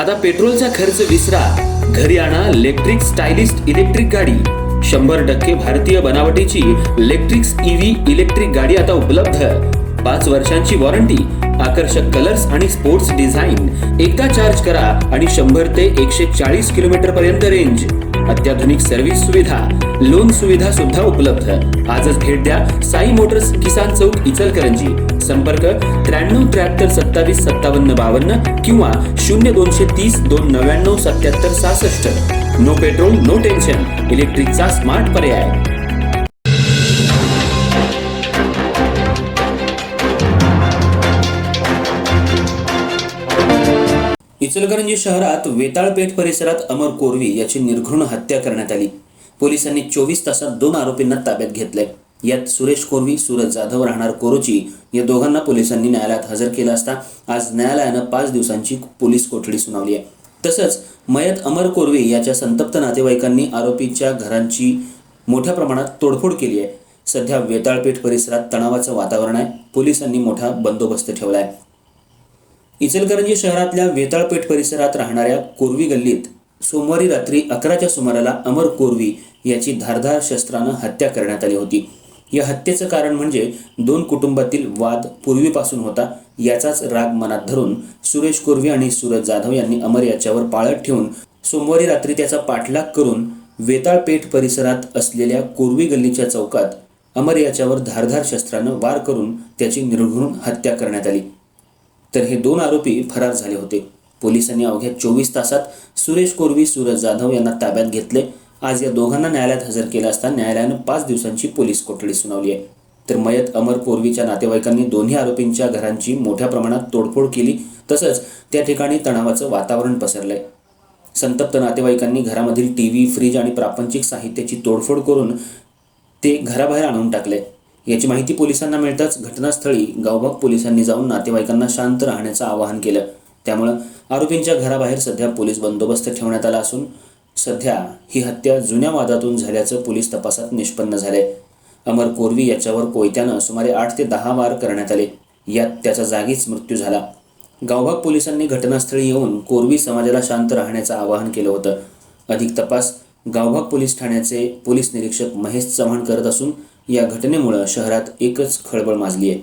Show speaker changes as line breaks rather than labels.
आता पेट्रोलचा खर्च विसरा, घरी आणा इलेक्ट्रिक स्टायलिस्ट इलेक्ट्रिक गाडी। 100% भारतीय बनावटीची इलेक्ट्रिक्स ईव्ही इलेक्ट्रिक गाडी आता उपलब्ध। 5 वर्षांची वॉरंटी, आकर्षक कलर्स आणि स्पोर्ट्स डिझाइन। एकदा चार्ज करा आणि 100 ते 140 किलोमीटर पर्यंत रेंज। अत्याधुनिक सर्व्हिस सुविधा, लोन सुविधा सुद्धा उपलब्ध। आजच भेट द्या साई मोटर्स, किसान चौक, इचलकरंजी। संपर्क 93 73 27 57 52 किंवा 0230 299 77 66। नो पेट्रोल नो टेन्शन, इलेक्ट्रिकचा स्मार्ट पर्याय। इचलकरंजी शहरात वेताळपेठ परिसरात अमर कोरवी याची निर्घृण हत्या करण्यात आली। पोलिसांनी 24 तासात 2 आरोपींना ताब्यात घेतले। यात सुरेश कोरवी, सूरज जाधव राहणार कोरोची या दोघांना पोलिसांनी न्यायालयात हजर केलं असता आज न्यायालयानं 5 दिवसांची पोलीस कोठडी सुनावली आहे। तसंच मयत अमर कोरवी याच्या संतप्त नातेवाईकांनी आरोपीच्या घरांची मोठ्या प्रमाणात तोडफोड केली आहे। सध्या वेताळपेठ परिसरात तणावाचं वातावरण आहे। पोलिसांनी मोठा बंदोबस्त ठेवला आहे। इचलकरंजी शहरातल्या वेताळपेठ परिसरात राहणाऱ्या कोरवी गल्लीत सोमवारी रात्री 11च्या सुमाराला अमर कोरवी याची धारदार शस्त्रानं हत्या करण्यात आली होती। या हत्येचं कारण म्हणजे 2 कुटुंबातील वाद पूर्वीपासून होता। याचाच राग मनात धरून सुरेश कोरवी आणि सूरज जाधव यांनी अमर याच्यावर पाळत ठेवून सोमवारी रात्री त्याचा पाठलाग करून वेताळपेठ परिसरात असलेल्या कोरवी गल्लीच्या चौकात अमर याच्यावर धारदार शस्त्रानं वार करून त्याची निर्घृण हत्या करण्यात आली। तर हे 2 आरोपी फरार झाले होते। पोलिसांनी अवघ्या 24 तासात सुरेश कोरवी, सूरज जाधव यांना ताब्यात घेतले। आज या दोघांना न्यायालयात हजर केलं असता न्यायालयानं 5 दिवसांची पोलीस कोठडी सुनावली आहे। तर मयत अमर कोरवीच्या नातेवाईकांनी दोन्ही आरोपींच्या घरांची मोठ्या प्रमाणात तोडफोड केली। तसंच त्या ठिकाणी तणावाचं वातावरण पसरलंय। संतप्त नातेवाईकांनी घरामधील टीव्ही, फ्रीज आणि प्रापंचिक साहित्याची तोडफोड करून ते घराबाहेर आणून टाकले। याची माहिती पोलिसांना मिळताच घटनास्थळी गावभाग पोलिसांनी जाऊन नातेवाईकांना शांत राहण्याचं आवाहन केलं। त्यामुळे आरोपींच्या घराबाहेर सध्या पोलीस बंदोबस्त ठेवण्यात आला असून सध्या ही हत्या जुन्या वादातून झाल्याचं पोलीस तपासात निष्पन्न झालंय। अमर कोरवी याच्यावर कोयत्यानं सुमारे 8 ते 10 वार करण्यात आले। यात त्याचा जागीच मृत्यू झाला। गावभाग पोलिसांनी घटनास्थळी येऊन कोरवी समाजाला शांत राहण्याचं आवाहन केलं होतं। अधिक तपास गावभाग पोलीस ठाण्याचे पोलीस निरीक्षक महेश चव्हाण करत असून या घटनेमुळे शहरात एकच खळबळ माजली आहे।